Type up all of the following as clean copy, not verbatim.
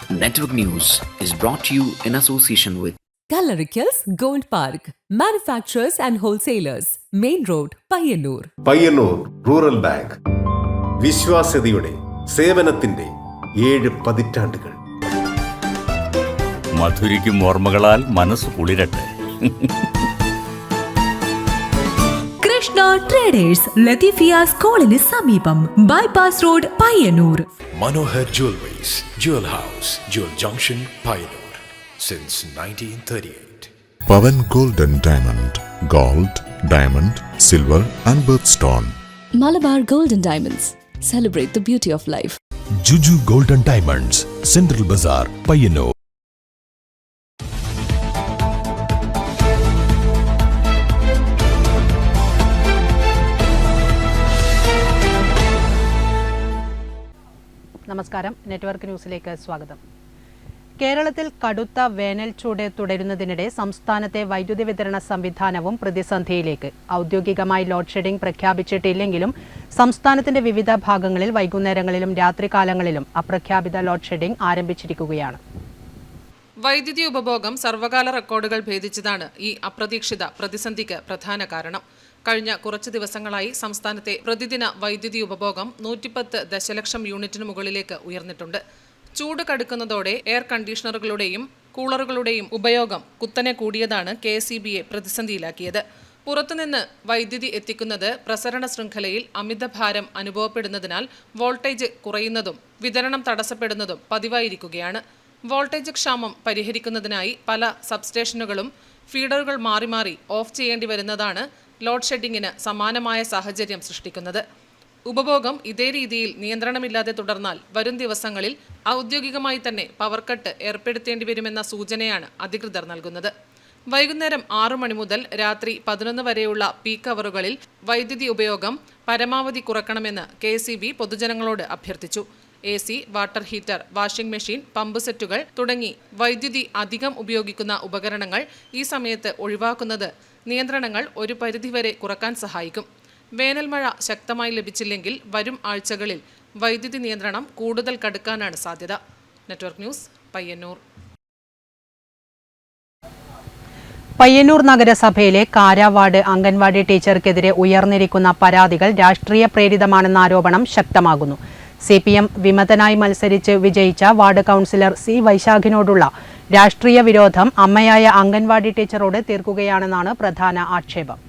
Network News is brought to you in association with Kalarikals Gold Park, manufacturers and wholesalers, Main Road, Payyannur. Payyannur rural bank വിശ്വാസ്യതയുടെ സേവനത്തിന്റെ 7 പതിറ്റാണ്ടുകൾ. മധുരിക്കും ഓർമ്മകളാൽ മനസ്സ് കുളിരട്ടെ. Krishna traders Latheefiya സ്കൂളിന് സമീപം bypass road Payyanur. Manohar Jewelries, Jewel House, Jewel Junction, Payyanur, since 1938. Pavan Golden Diamond, Gold, Diamond, Silver and Birthstone. Malabar Golden Diamonds, celebrate the beauty of life. Juju Golden Diamonds, Central Bazaar, Payyanur. നമസ്കാരം, network ന്യൂസിലേക്ക് സ്വാഗതം. കേരളത്തിൽ കടുത്ത വേനൽ ചൂട് തുടരുന്നതിനിടെ സംസ്ഥാനത്തെ വൈദ്യുതി വിതരണ സംവിധാനവും പ്രതിസന്ധിയിലേക്ക്. ഔദ്യോഗികമായി ലോഡ് ഷെഡിംഗ് പ്രഖ്യാപിച്ചിട്ടില്ലെങ്കിലും സംസ്ഥാനത്തിന്റെ വിവിധ ഭാഗങ്ങളിൽ വൈകുന്നേരങ്ങളിലും രാത്രികാലങ്ങളിലും അപ്രഖ്യാപിത ലോഡ് ഷെഡിംഗ് ആരംഭിച്ചിരിക്കുകയാണ്. വൈദ്യുതി ഉപഭോഗം സർവകാല റെക്കോർഡുകൾ ഭേദിച്ചതാണ് ഈ അപ്രതീക്ഷിത പ്രതിസന്ധിക്ക് പ്രധാന കാരണം. കഴിഞ്ഞ കുറച്ച് ദിവസങ്ങളായി സംസ്ഥാനത്തെ പ്രതിദിന വൈദ്യുതി ഉപഭോഗം 110 ദശലക്ഷം യൂണിറ്റിന് മുകളിലേക്ക് ഉയർന്നിട്ടുണ്ട്. ചൂട് കടുക്കുന്നതോടെ എയർ കണ്ടീഷണറുകളുടെയും കൂളറുകളുടെയും ഉപയോഗം കുത്തനെ കൂടിയതാണ് KSEBയെ പ്രതിസന്ധിയിലാക്കിയത്. പുറത്തുനിന്ന് വൈദ്യുതി എത്തിക്കുന്നത് പ്രസരണ ശൃംഖലയിൽ അമിതഭാരം അനുഭവപ്പെടുന്നതിനാൽ വോൾട്ടേജ് കുറയുന്നതും വിതരണം തടസ്സപ്പെടുന്നതും പതിവായിരിക്കുകയാണ്. വോൾട്ടേജ് ക്ഷാമം പരിഹരിക്കുന്നതിനായി പല സബ്സ്റ്റേഷനുകളും ഫീഡറുകൾ മാറി മാറി ഓഫ് ചെയ്യേണ്ടി വരുന്നതാണ് ലോഡ് ഷെഡിങ്ങിന് സമാനമായ സാഹചര്യം സൃഷ്ടിക്കുന്നത്. ഉപഭോഗം ഇതേ രീതിയിൽ നിയന്ത്രണമില്ലാതെ തുടർന്നാൽ വരും ദിവസങ്ങളിൽ ഔദ്യോഗികമായി തന്നെ പവർ കട്ട് ഏർപ്പെടുത്തേണ്ടി വരുമെന്ന സൂചനയാണ് അധികൃതർ നൽകുന്നത്. വൈകുന്നേരം 6 മണി മുതൽ രാത്രി 11 വരെയുള്ള പീക്ക് അവറുകളിൽ വൈദ്യുതി ഉപയോഗം പരമാവധി കുറക്കണമെന്ന് KSEB പൊതുജനങ്ങളോട് അഭ്യർത്ഥിച്ചു. AC, water heater, washing machine, pump സെറ്റുകൾ തുടങ്ങി വൈദ്യുതി അധികം ഉപയോഗിക്കുന്ന ഉപകരണങ്ങൾ ഈ സമയത്ത് ഒഴിവാക്കുന്നത് നിയന്ത്രണങ്ങൾ ഒരു പരിധിവരെ കുറക്കാൻ സഹായിക്കും. വേനൽ മഴ ശക്തമായി ലഭിച്ചില്ലെങ്കിൽ വരും ആഴ്ചകളിൽ വൈദ്യുതി നിയന്ത്രണം കൂടുതൽ കടുക്കാനാണ് സാധ്യത. Network news, Payyannur. പയ്യന്നൂർ നഗരസഭയിലെ കാരാവാർഡ് അംഗൻവാടി ടീച്ചർക്കെതിരെ ഉയർന്നിരിക്കുന്ന പരാതികൾ രാഷ്ട്രീയ പ്രേരിതമാണെന്ന ആരോപണം ശക്തമാകുന്നു. CPM വിമതനായി മത്സരിച്ച് വിജയിച്ച വാർഡ് കൗൺസിലർ C. വൈശാഖിനോടുള്ള രാഷ്ട്രീയ വിരോധം അമ്മയായ അംഗൻവാടി ടീച്ചറോട് തീർക്കുകയാണെന്നാണ് പ്രധാന ആക്ഷേപം.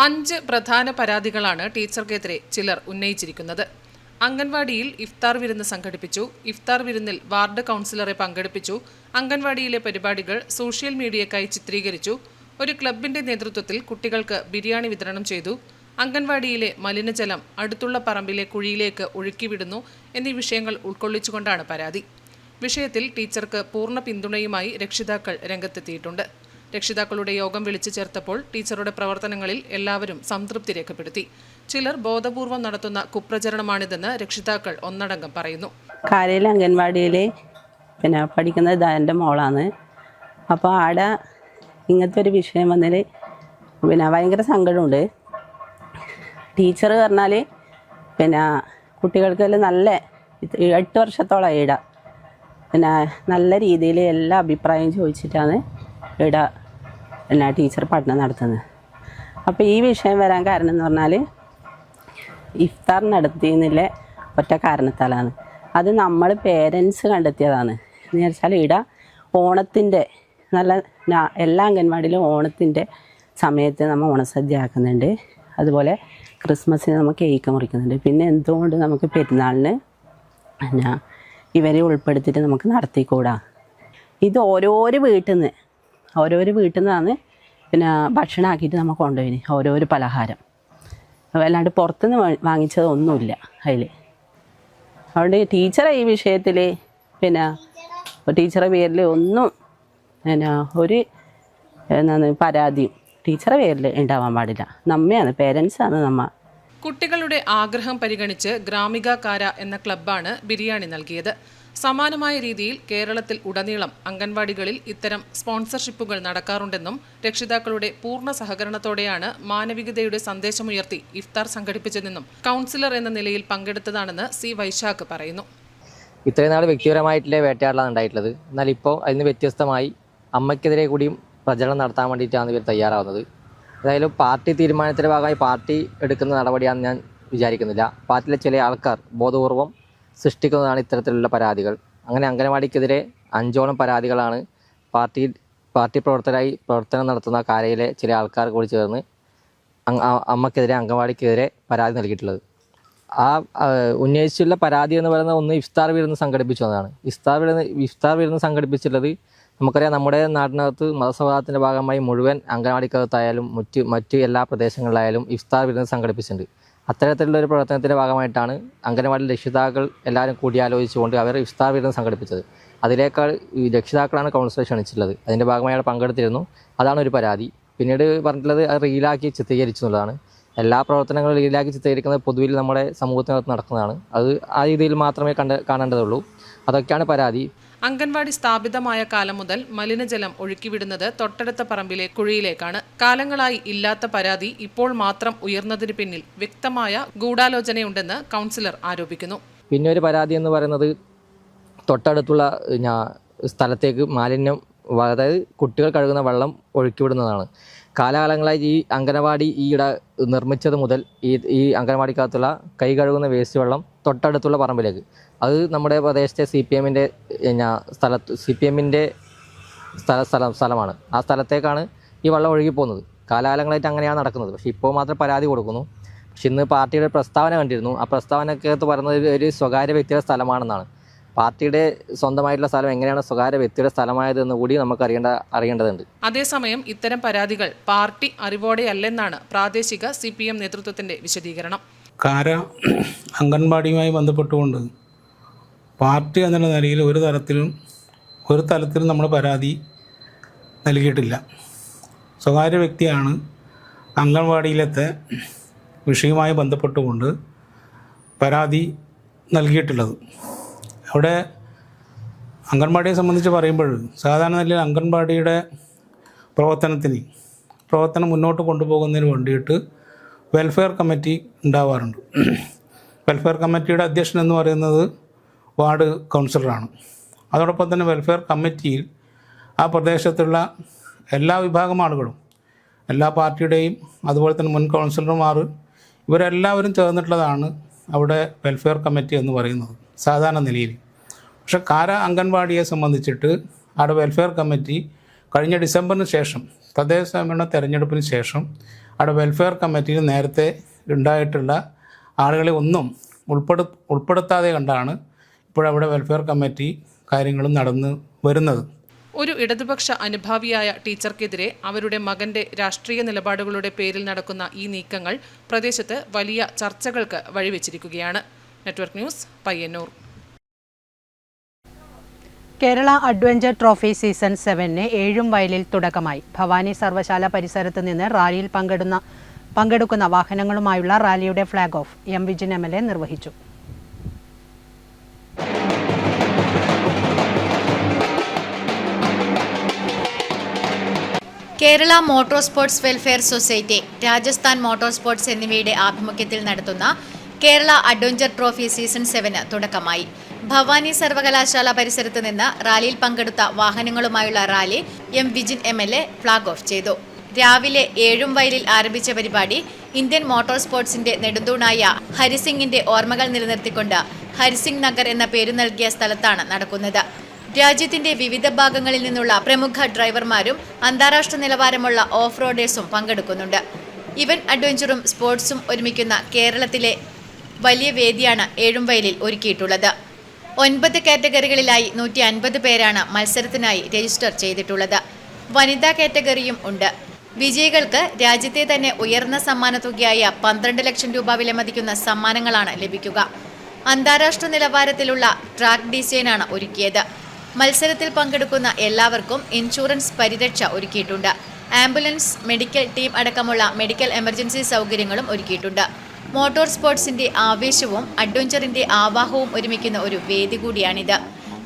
5 പ്രധാന പരാതികളാണ് ടീച്ചർക്കെതിരെ ചിലർ ഉന്നയിച്ചിരിക്കുന്നത്. അംഗൻവാടിയിൽ ഇഫ്താർ വിരുന്ന് സംഘടിപ്പിച്ചു, ഇഫ്താർ വിരുന്നിൽ വാർഡ് കൗൺസിലറെ പങ്കെടുപ്പിച്ചു, അംഗൻവാടിയിലെ പരിപാടികൾ സോഷ്യൽ മീഡിയയ്ക്കായി ചിത്രീകരിച്ചു, ഒരു ക്ലബിന്റെ നേതൃത്വത്തിൽ കുട്ടികൾക്ക് ബിരിയാണി വിതരണം ചെയ്തു, അംഗൻവാടിയിലെ മലിനജലം അടുത്തുള്ള പറമ്പിലെ കുഴിയിലേക്ക് ഒഴുക്കിവിടുന്നു എന്നീ വിഷയങ്ങൾ ഉൾക്കൊള്ളിച്ചുകൊണ്ടാണ് പരാതി. വിഷയത്തിൽ ടീച്ചർക്ക് പൂർണ്ണ പിന്തുണയുമായി രക്ഷിതാക്കൾ രംഗത്തെത്തിയിട്ടുണ്ട്. രക്ഷിതാക്കളുടെ യോഗം വിളിച്ചു ചേർത്തപ്പോൾ ടീച്ചറുടെ പ്രവർത്തനങ്ങളിൽ എല്ലാവരും സംതൃപ്തി രേഖപ്പെടുത്തി. ചിലർ ബോധപൂർവം നടത്തുന്ന കുപ്രചരണമാണിതെന്ന് രക്ഷിതാക്കൾ ഒന്നടങ്കം പറയുന്നു. കാരയിലെ അംഗൻവാടിയിൽ പഠിക്കുന്നത് എൻ്റെ മോളാണ്. അപ്പോൾ ആടെ ഇങ്ങനത്തെ ഒരു വിഷയം വന്നതിൽ ഭയങ്കര സങ്കടമുണ്ട്. ടീച്ചർ പറഞ്ഞാൽ കുട്ടികൾക്ക് നല്ല 8 വർഷത്തോളം ഈട നല്ല രീതിയിൽ എല്ലാ അഭിപ്രായവും ചോദിച്ചിട്ടാണ് ഈട ടീച്ചർ പഠനം നടത്തുന്നത്. അപ്പോൾ ഈ വിഷയം വരാൻ കാരണം എന്ന് പറഞ്ഞാൽ ഇഫ്താർ നടത്തിയെന്നില്ല ഒറ്റ കാരണത്താലാണ്. അത് നമ്മൾ പേരൻസ് കണ്ടെത്തിയതാണ്. എന്ന് വെച്ചാൽ ഈട ഓണത്തിൻ്റെ എല്ലാ അംഗൻവാടിയിലും ഓണത്തിൻ്റെ സമയത്ത് നമ്മൾ ഓണസദ്യ ആക്കുന്നുണ്ട്. അതുപോലെ ക്രിസ്മസിന് നമുക്ക് കേക്ക് മുറിക്കുന്നുണ്ട്. പിന്നെ എന്തുകൊണ്ട് നമുക്ക് പെരുന്നാളിന് ഇവരെ ഉൾപ്പെടുത്തിയിട്ട് നമുക്ക് നടത്തിക്കൂടാ? ഇത് ഓരോരോ വീട്ടിൽ നിന്നാണ് ഭക്ഷണം ആക്കിയിട്ട് നമുക്ക് കൊണ്ടുപോയിന് ഓരോരോ പലഹാരം. അല്ലാണ്ട് പുറത്തുനിന്ന് വാങ്ങിച്ചതൊന്നുമില്ല അതിൽ. അതുകൊണ്ട് ടീച്ചറെ ഈ വിഷയത്തിൽ ടീച്ചറെ പേരിൽ ഒന്നും ഒരു പരാതിയും ടീച്ചറെ പേരിൽ ഉണ്ടാവാൻ പാടില്ല. നമ്മയാണ്, പേരൻസാണ് നമ്മ. കുട്ടികളുടെ ആഗ്രഹം പരിഗണിച്ച് ഗ്രാമിക കാര എന്ന ക്ലബ്ബാണ് ബിരിയാണി നൽകിയത്. സമാനമായ രീതിയിൽ കേരളത്തിൽ ഉടനീളം അംഗൻവാടികളിൽ ഇത്തരം സ്പോൺസർഷിപ്പുകൾ നടക്കാറുണ്ടെന്നും രക്ഷിതാക്കളുടെ പൂർണ്ണ സഹകരണത്തോടെയാണ് മാനവികതയുടെ സന്ദേശമുയർത്തി ഇഫ്താർ സംഘടിപ്പിച്ചതെന്നും കൗൺസിലർ എന്ന നിലയിൽ പങ്കെടുത്തതാണെന്ന് C. വൈശാഖ് പറയുന്നു. ഇത്രയും നാൾ വ്യക്തിപരമായിട്ടുള്ള വേട്ടയാടലാണ് ഉണ്ടായിട്ടുള്ളത്. എന്നാൽ ഇപ്പോൾ അതിന് വ്യത്യസ്തമായി അമ്മയ്ക്കെതിരെ കൂടിയും പ്രചരണം നടത്താൻ വേണ്ടിയിട്ടാണ് ഇവർ തയ്യാറാവുന്നത്. ഏതായാലും പാർട്ടി തീരുമാനത്തിൻ്റെ ഭാഗമായി പാർട്ടി എടുക്കുന്ന നടപടിയാണെന്ന് ഞാൻ വിചാരിക്കുന്നില്ല. പാർട്ടിയിലെ ചില ആൾക്കാർ ബോധപൂർവം സൃഷ്ടിക്കുന്നതാണ് ഇത്തരത്തിലുള്ള പരാതികൾ. അങ്ങനെ അംഗനവാടിക്കെതിരെ 5ഓളം പരാതികളാണ് പാർട്ടി പ്രവർത്തനം നടത്തുന്ന കാരയിലെ ചില ആൾക്കാർ കൂടി ചേർന്ന് അമ്മക്കെതിരെ അംഗനവാടിക്കെതിരെ പരാതി നൽകിയിട്ടുള്ളത്. ആ ഉന്നയിച്ചുള്ള പരാതി എന്ന് പറയുന്നത് ഒന്ന് ഇഫ്താർ വിരുന്ന് സംഘടിപ്പിച്ചതാണ്. ഇഫ്താർ വിരുന്ന് സംഘടിപ്പിച്ചിട്ടുള്ളത് നമുക്കറിയാം, നമ്മുടെ നാട്ടിനകത്ത് മതസൗഹാർദ്ദത്തിൻ്റെ ഭാഗമായി മുഴുവൻ അംഗനവാടിക്കകത്തായാലും മറ്റ് എല്ലാ പ്രദേശങ്ങളിലായാലും ഇഫ്താർ വിരുന്ന് സംഘടിപ്പിച്ചിട്ടുണ്ട്. അത്തരത്തിലുള്ള ഒരു പ്രവർത്തനത്തിൻ്റെ ഭാഗമായിട്ടാണ് അംഗനവാടി രക്ഷിതാക്കൾ എല്ലാവരും കൂടിയാലോചിച്ചുകൊണ്ട് അവർ ഇഫ്താർ വിരുന്ന് സംഘടിപ്പിച്ചത്. അതിലേക്കാൾ രക്ഷിതാക്കളാണ് കൗൺസിലർ ക്ഷണിച്ചിട്ടുള്ളത്. അതിൻ്റെ ഭാഗമായി അയാൾ പങ്കെടുത്തിരുന്നു. അതാണ് ഒരു പരാതി. പിന്നീട് പറഞ്ഞിട്ടുള്ളത് അത് റീലാക്കി ചിത്രീകരിച്ചു എന്നുള്ളതാണ്. എല്ലാ പ്രവർത്തനങ്ങളും റീലാക്കി ചിത്രീകരിക്കുന്നത് പൊതുവിൽ നമ്മുടെ സമൂഹത്തിനകത്ത് നടക്കുന്നതാണ്. അത് ആ രീതിയിൽ മാത്രമേ കാണേണ്ടതുള്ളൂ. അതൊക്കെയാണ് പരാതി. അംഗൻവാടി സ്ഥാപിതമായ കാലം മുതൽ മലിനജലം ഒഴുക്കിവിടുന്നത് തൊട്ടടുത്ത പറമ്പിലെ കുഴിയിലേക്കാണ്. കാലങ്ങളായി ഇല്ലാത്ത പരാതി ഇപ്പോൾ മാത്രം ഉയർന്നതിന് പിന്നിൽ വ്യക്തമായ ഗൂഢാലോചനയുണ്ടെന്ന് കൗൺസിലർ ആരോപിക്കുന്നു. പിന്നെ ഒരു പരാതി എന്ന് പറയുന്നത് തൊട്ടടുത്തുള്ള സ്ഥലത്തേക്ക് മാലിന്യം, അതായത് കുട്ടികൾ കഴുകുന്ന വെള്ളം ഒഴുക്കിവിടുന്നതാണ്. കാലാകാലങ്ങളായി ഈ അംഗനവാടി ഈയിടെ നിർമ്മിച്ചത് മുതൽ ഈ അംഗനവാടിക്കകത്തുള്ള കൈ കഴുകുന്ന വേസ്റ്റ് വെള്ളം തൊട്ടടുത്തുള്ള പറമ്പിലേക്ക്, അത് നമ്മുടെ പ്രദേശത്തെ CPMൻ്റെ സ്ഥലമാണ്. ആ സ്ഥലത്തേക്കാണ് ഈ വെള്ളം ഒഴുകിപ്പോകുന്നത്. കാലാകാലങ്ങളായിട്ട് അങ്ങനെയാണ് നടക്കുന്നത്. പക്ഷേ ഇപ്പോൾ മാത്രം പരാതി കൊടുക്കുന്നു. പക്ഷെ ഇന്ന് പാർട്ടിയുടെ പ്രസ്താവന കണ്ടിരുന്നു. ആ പ്രസ്താവനക്കകത്ത് പറയുന്നത് ഒരു സ്വകാര്യ വ്യക്തിയുടെ സ്ഥലമാണെന്നാണ്. പാർട്ടിയുടെ സ്വന്തമായിട്ടുള്ള സ്ഥലം എങ്ങനെയാണ് സ്വകാര്യ വ്യക്തിയുടെ സ്ഥലമായതെന്ന് കൂടി നമുക്ക് അറിയേണ്ടതുണ്ട്. അതേസമയം ഇത്തരം പരാതികൾ പാർട്ടി അറിവോടെയല്ലെന്നാണ് പ്രാദേശിക CPM നേതൃത്വത്തിന്റെ വിശദീകരണം. കാര അംഗൻവാടിയുമായി ബന്ധപ്പെട്ടുകൊണ്ട് പാർട്ടി എന്ന നിലയിൽ ഒരു തലത്തിലും നമ്മൾ പരാതി നൽകിയിട്ടില്ല. സ്വകാര്യ വ്യക്തിയാണ് അംഗൻവാടിയിലത്തെ വിഷയവുമായി ബന്ധപ്പെട്ടുകൊണ്ട് പരാതി നൽകിയിട്ടുള്ളത്. അവിടെ അംഗൻവാടിയെ സംബന്ധിച്ച് പറയുമ്പോൾ സാധാരണ നിലയിൽ അംഗൻവാടിയുടെ പ്രവർത്തനം മുന്നോട്ട് കൊണ്ടുപോകുന്നതിന് വേണ്ടിയിട്ട് വെൽഫെയർ കമ്മിറ്റി ഉണ്ടാവാറുണ്ട്. വെൽഫെയർ കമ്മിറ്റിയുടെ അധ്യക്ഷൻ എന്ന് പറയുന്നത് വാർഡ് കൗൺസിലറാണ്. അതോടൊപ്പം തന്നെ വെൽഫെയർ കമ്മിറ്റിയിൽ ആ പ്രദേശത്തുള്ള എല്ലാ വിഭാഗം ആളുകളും, എല്ലാ പാർട്ടിയുടെയും അതുപോലെ തന്നെ മുൻ കൗൺസിലർമാർ, ഇവരെല്ലാവരും ചേർന്നിട്ടുള്ളതാണ് അവിടെ വെൽഫെയർ കമ്മിറ്റി എന്ന് പറയുന്നത് സാധാരണ നിലയിൽ. പക്ഷെ കാര അംഗൻവാടിയെ സംബന്ധിച്ചിട്ട് അവിടെ വെൽഫെയർ കമ്മിറ്റി കഴിഞ്ഞ ഡിസംബറിന് ശേഷം, തദ്ദേശ സ്വയംഭരണ തെരഞ്ഞെടുപ്പിന് ശേഷം അവിടെ വെൽഫെയർ കമ്മിറ്റിയിൽ നേരത്തെ ഉണ്ടായിട്ടുള്ള ആളുകളെ ഒന്നും ഉൾപ്പെടുത്താതെ കണ്ടാണ് ഇപ്പോഴവിടെ വെൽഫെയർ കമ്മിറ്റി കാര്യങ്ങളും നടന്നു വരുന്നത്. ഒരു ഇടതുപക്ഷ അനുഭാവിയായ ടീച്ചർക്കെതിരെ അവരുടെ മകന്റെ രാഷ്ട്രീയ നിലപാടുകളുടെ പേരിൽ നടക്കുന്ന ഈ നീക്കങ്ങൾ പ്രദേശത്ത് വലിയ ചർച്ചകൾക്ക് വഴിവെച്ചിരിക്കുകയാണ്. Network news, Payyannur. Kerala adventure trophy season 7 ഏഴുംവയലിൽ തുടക്കമായി. ഭവാനി സർവ്വശാല പരിസരത്ത് നിന്ന് റാലിയിൽ പങ്കെടുക്കുന്ന വാഹനങ്ങളുമായുള്ള റാലിയുടെ flag off M Vijin MLA നിർവഹിച്ചു. Kerala motor sports welfare society, Rajasthan motor sports എന്നിവയുടെ ആഭിമുഖ്യത്തിൽ നടത്തുന്ന കേരള അഡ്വഞ്ചർ ട്രോഫി സീസൺ 7 തുടക്കമായി. ഭവാനി സർവകലാശാല പരിസരത്ത് നിന്ന് റാലിയിൽ പങ്കെടുത്ത വാഹനങ്ങളുമായുള്ള rally M Vijin MLA flag off ചെയ്തു. രാവിലെ ഏഴുംവയലിൽ ആരംഭിച്ച പരിപാടി ഇന്ത്യൻ മോട്ടോർ സ്പോർട്സിന്റെ നെടുന്തൂണായ ഹരിസിംഗിന്റെ ഓർമ്മകൾ നിലനിർത്തിക്കൊണ്ട് ഹരിസിംഗ് നഗർ എന്ന പേരു നൽകിയ സ്ഥലത്താണ് നടക്കുന്നത്. രാജ്യത്തിന്റെ വിവിധ ഭാഗങ്ങളിൽ നിന്നുള്ള പ്രമുഖ ഡ്രൈവർമാരും അന്താരാഷ്ട്ര നിലവാരമുള്ള ഓഫ് റോഡേഴ്സും പങ്കെടുക്കുന്നുണ്ട്. ഇവന്റ് അഡ്വഞ്ചറും സ്പോർട്സും ഒരുമിക്കുന്ന കേരളത്തിലെ വലിയ വേദിയാണ് ഏഴുംവയലിൽ ഒരുക്കിയിട്ടുള്ളത്. 9 കാറ്റഗറികളിലായി 150 പേരാണ് മത്സരത്തിനായി രജിസ്റ്റർ ചെയ്തിട്ടുള്ളത്. വനിതാ കാറ്റഗറിയും ഉണ്ട്. വിജയികൾക്ക് രാജ്യത്തെ തന്നെ ഉയർന്ന സമ്മാനത്തുകയായ 12 ലക്ഷം രൂപ വിലമതിക്കുന്ന സമ്മാനങ്ങളാണ് ലഭിക്കുക. അന്താരാഷ്ട്ര നിലവാരത്തിലുള്ള ട്രാക്ക് ഡിസൈനാണ് ഒരുക്കിയത്. മത്സരത്തിൽ പങ്കെടുക്കുന്ന എല്ലാവർക്കും ഇൻഷുറൻസ് പരിരക്ഷ ഒരുക്കിയിട്ടുണ്ട്. ആംബുലൻസ്, മെഡിക്കൽ ടീം അടക്കമുള്ള മെഡിക്കൽ എമർജൻസി സൗകര്യങ്ങളും ഒരുക്കിയിട്ടുണ്ട്. മോട്ടോർ സ്പോർട്സിന്റെ ആവേശവും അഡ്വഞ്ചറിന്റെ ആവാഹവും ഒരുമിക്കുന്ന ഒരു വേദി കൂടിയാണിത്.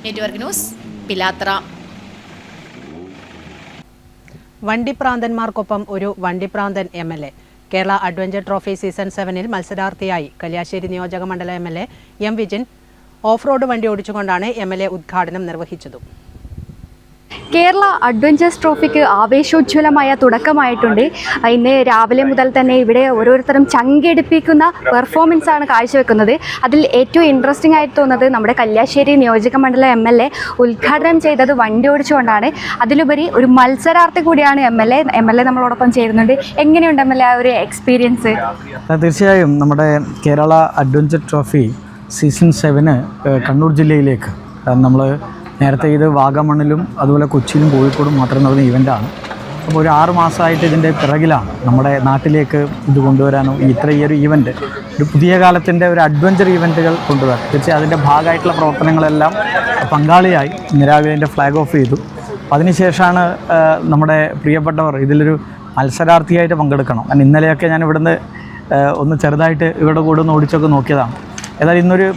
Network news, Pilathara. വണ്ടിപ്രാന്തന്മാർക്കൊപ്പം ഒരു വണ്ടിപ്രാന്തൻ MLA. Kerala adventure trophy season 7 മത്സരാർത്ഥിയായി കല്യാശ്ശേരി നിയോജക മണ്ഡലം MLA M Vijin off road വണ്ടി ഓടിച്ചുകൊണ്ടാണ് MLA ഉദ്ഘാടനം നിർവഹിച്ചത്. കേരള അഡ്വഞ്ചേഴ്സ് ട്രോഫിക്ക് ആവേശോജ്വലമായ തുടക്കമായിട്ടുണ്ട്. ഇന്ന് രാവിലെ മുതൽ തന്നെ ഇവിടെ ഓരോരുത്തരും ചങ്കെടുപ്പിക്കുന്ന പെർഫോമൻസ് ആണ് കാഴ്ചവെക്കുന്നത്. അതിൽ ഏറ്റവും ഇൻട്രസ്റ്റിംഗ് ആയിട്ട് തോന്നുന്നത് നമ്മുടെ കല്യാശ്ശേരി നിയോജക മണ്ഡലം MLA ഉദ്ഘാടനം ചെയ്തത് വണ്ടി ഓടിച്ചുകൊണ്ടാണ്. അതിലുപരി ഒരു മത്സരാർത്ഥി കൂടിയാണ് MLA നമ്മളോടൊപ്പം ചേരുന്നുണ്ട്. എങ്ങനെയുണ്ട് MLA ഒരു എക്സ്പീരിയൻസ്? തീർച്ചയായും നമ്മുടെ Kerala adventure trophy season 7 Kannur ജില്ലയിലേക്ക് നമ്മൾ നേരത്തെ ഇത് വാഗമണ്ണിലും അതുപോലെ കൊച്ചിയിലും കോഴിക്കോടും മാത്രം നടന്ന ഇവൻ്റാണ്. അപ്പോൾ ഒരു 6 മാസമായിട്ട് ഇതിൻ്റെ പിറകിലാണ് നമ്മുടെ നാട്ടിലേക്ക് ഇത് കൊണ്ടുവരാനും ഈ ഒരു ഇവൻ്റ് ഒരു പുതിയ കാലത്തിൻ്റെ ഒരു അഡ്വഞ്ചർ ഇവൻറ്റുകൾ കൊണ്ടുവരാൻ തീർച്ചയായും അതിൻ്റെ ഭാഗമായിട്ടുള്ള പ്രവർത്തനങ്ങളെല്ലാം പങ്കാളിയായി രാവിലെ അതിൻ്റെ ഫ്ലാഗ് ഓഫ് ചെയ്തു. അതിനുശേഷമാണ് നമ്മുടെ പ്രിയപ്പെട്ടവർ ഇതിലൊരു മത്സരാർത്ഥിയായിട്ട് പങ്കെടുക്കണം. ഇന്നലെയൊക്കെ ഞാൻ ഇവിടുന്ന് ഒന്ന് ചെറുതായിട്ട് ഇവിടെ കൂടെ ഒന്ന് ഓടിച്ചൊക്കെ നോക്കിയതാണ്. ഏതായാലും ഇന്നൊരു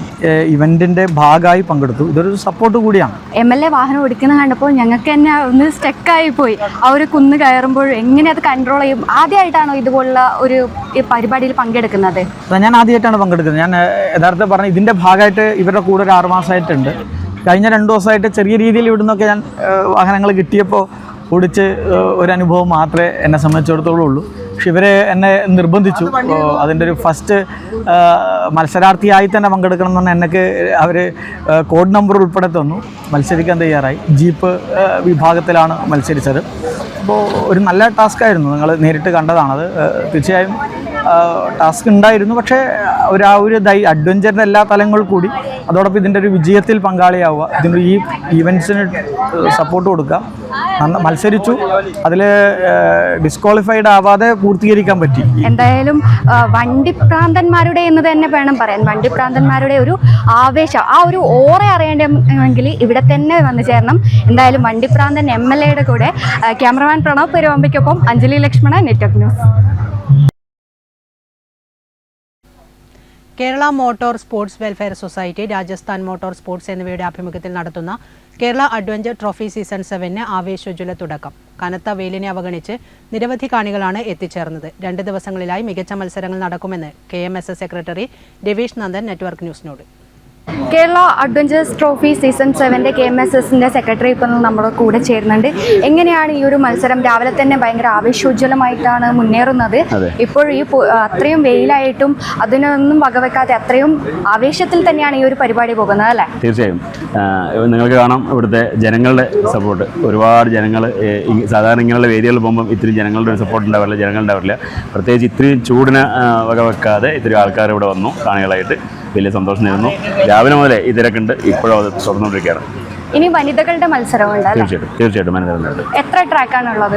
ഇവൻറ്റിൻ്റെ ഭാഗമായി പങ്കെടുത്തു. ഇതൊരു സപ്പോർട്ട് കൂടിയാണ്. MLA വാഹനം ഓടിക്കുന്ന കണ്ടപ്പോൾ ഞങ്ങൾക്ക് തന്നെ ഒന്ന് സ്റ്റക്കായി പോയി. ആ ഒരു കുന്ന് കയറുമ്പോൾ എങ്ങനെ അത് കൺട്രോൾ ചെയ്യും? ആദ്യമായിട്ടാണോ ഇതുപോലുള്ള ഒരു പരിപാടിയിൽ പങ്കെടുക്കുന്നത്? ഞാൻ ആദ്യമായിട്ടാണ് പങ്കെടുക്കുന്നത്. ഞാൻ യഥാർത്ഥം പറഞ്ഞാൽ ഇതിൻ്റെ ഭാഗമായിട്ട് ഇവരുടെ കൂടെ ഒരു 6 മാസമായിട്ടുണ്ട്. കഴിഞ്ഞ 2 ദിവസമായിട്ട് ചെറിയ രീതിയിൽ ഇവിടുന്നൊക്കെ ഞാൻ വാഹനങ്ങൾ കിട്ടിയപ്പോൾ ഓടിച്ച് ഒരു അനുഭവം മാത്രമേ എന്നെ സംബന്ധിച്ചിടത്തോളം ഉള്ളൂ. പക്ഷെ ഇവരെ എന്നെ നിർബന്ധിച്ചു. അതിൻ്റെ ഒരു ഫസ്റ്റ് മത്സരാർത്ഥിയായി തന്നെ പങ്കെടുക്കണം എന്ന് പറഞ്ഞാൽ എനിക്ക് അവർ കോഡ് നമ്പർ ഉൾപ്പെടെ തന്നു. മത്സരിക്കാൻ തയ്യാറായി. ജീപ്പ് വിഭാഗത്തിലാണ് മത്സരിച്ചത്. അപ്പോൾ ഒരു നല്ല ടാസ്ക്കായിരുന്നു. നിങ്ങൾ നേരിട്ട് കണ്ടതാണത്. തീർച്ചയായും ടാസ്ക് ഉണ്ടായിരുന്നു. പക്ഷേ ആ ഒരു അഡ്വഞ്ചറിൻ്റെ എല്ലാ തലങ്ങൾ കൂടി അതോടൊപ്പം ഇതിൻ്റെ ഒരു വിജയത്തിൽ പങ്കാളിയാവുക, ഇതിൻ്റെ ഈ ഈവൻറ്റ്സിന് സപ്പോർട്ട് കൊടുക്കുക. മത്സരിച്ചു, അതിൽ ഡിസ്ക്വാളിഫൈഡ് ആവാതെ പൂർത്തീകരിക്കാൻ പറ്റി. എന്തായാലും വണ്ടിപ്രാന്തന്മാരുടെ എന്ന് തന്നെ വേണം പറയാൻ. വണ്ടിപ്രാന്തന്മാരുടെ ഒരു ആവേശം, ആ ഒരു ഓറ അറിയണമെങ്കിൽ ഇവിടെ തന്നെ വന്നു ചേരണം. എന്തായാലും വണ്ടിപ്രാന്തൻ MLAയുടെ കൂടെ ക്യാമറമാൻ പ്രണവ് പെരുവമ്പയ്ക്കൊപ്പം Anjali Lakshmana, network news. Kerala motor sports welfare society, Rajasthan motor sports എന്നിവയുടെ ആഭിമുഖ്യത്തിൽ നടത്തുന്ന കേരള അഡ്വഞ്ചർ ട്രോഫി സീസൺ 7 ആവേശോജ്വല തുടക്കം. കനത്ത വെയിലിനെ അവഗണിച്ച് നിരവധി കാണികളാണ് എത്തിച്ചേർന്നത്. 2 ദിവസങ്ങളിലായി മികച്ച മത്സരങ്ങൾ നടക്കുമെന്ന് KMSS secretary Raveesh Nandan network ന്യൂസിനോട്. കേരള അഡ്വഞ്ചേഴ്സ് ട്രോഫി സീസൺ 7 KMSSന്റെ സെക്രട്ടറി ഇപ്പം നമ്മുടെ കൂടെ ചേരുന്നുണ്ട്. എങ്ങനെയാണ് ഈ ഒരു മത്സരം? രാവിലെ തന്നെ ഭയങ്കര ആവേശോജ്വലമായിട്ടാണ് മുന്നേറുന്നത്. ഇപ്പോൾ ഈ അത്രയും വെയിലായിട്ടും അതിനൊന്നും വകവെക്കാതെ അത്രയും ആവേശത്തിൽ തന്നെയാണ് ഈ ഒരു പരിപാടി പോകുന്നത്, അല്ലേ? തീർച്ചയായും നിങ്ങൾക്ക് കാണാം ഇവിടുത്തെ ജനങ്ങളുടെ സപ്പോർട്ട്. ഒരുപാട് ജനങ്ങൾ സാധാരണ ഇങ്ങനെയുള്ള വേദികളിൽ പോകുമ്പം ഇത്രയും ജനങ്ങളുടെ ഒരു സപ്പോർട്ട് ഉണ്ടാവില്ല, ജനങ്ങളുണ്ടാവില്ല. പ്രത്യേകിച്ച് ഇത്രയും ചൂടിനെ വകവെക്കാതെ ഇത്രയും ആൾക്കാർ ഇവിടെ വന്നു കാണികളായിട്ട്. വലിയ സന്തോഷം നേരുന്നു. രാവിലെ മുതലേ ഈ തിരക്കുണ്ട്, ഇപ്പോഴും അത് തുറന്നുകൊണ്ടിരിക്കുകയാണ്. ഇനി വനിതകളുടെ മത്സരമുണ്ട്. തീർച്ചയായിട്ടും വനിതകളുണ്ട്. എത്ര ട്രാക്കാണുള്ളത്?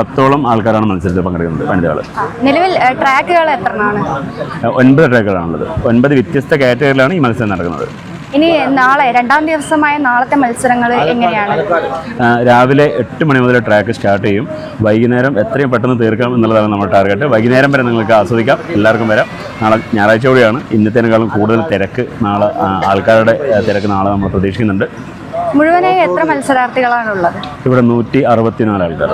10ഓളം ആൾക്കാരാണ് മത്സരത്തിൽ പങ്കെടുക്കുന്നത്, വനിതകൾ. നിലവിൽ ട്രാക്കുകൾ എത്രയാണ്? 9 ട്രാക്കുകളാണുള്ളത്. 9 വ്യത്യസ്ത കാറ്റഗറിയിലാണ് ഈ മത്സരം നടക്കുന്നത്. ഇനി നാളെ 2ാം ദിവസമായ നാളത്തെ മത്സരങ്ങൾ എങ്ങനെയാണ്? രാവിലെ 8 മണി മുതൽ ട്രാക്ക് സ്റ്റാർട്ട് ചെയ്യും. വൈകുന്നേരം എത്രയും പെട്ടെന്ന് തീർക്കാം എന്നുള്ളതാണ് നമ്മുടെ ടാർഗറ്റ്. വൈകുന്നേരം വരെ നിങ്ങൾക്ക് ആസ്വദിക്കാം, എല്ലാവർക്കും വരാം. നാളെ ഞായറാഴ്ച കൂടിയാണ്. ഇന്നത്തേക്കാളും കൂടുതൽ തിരക്ക് നാളെ, ആൾക്കാരുടെ തിരക്ക് നാളെ നമ്മൾ പ്രതീക്ഷിക്കുന്നുണ്ട്. മുഴുവനായി എത്ര മത്സരാർത്ഥികളാണുള്ളത്? ഇവിടെ 164 ആൾക്കാർ.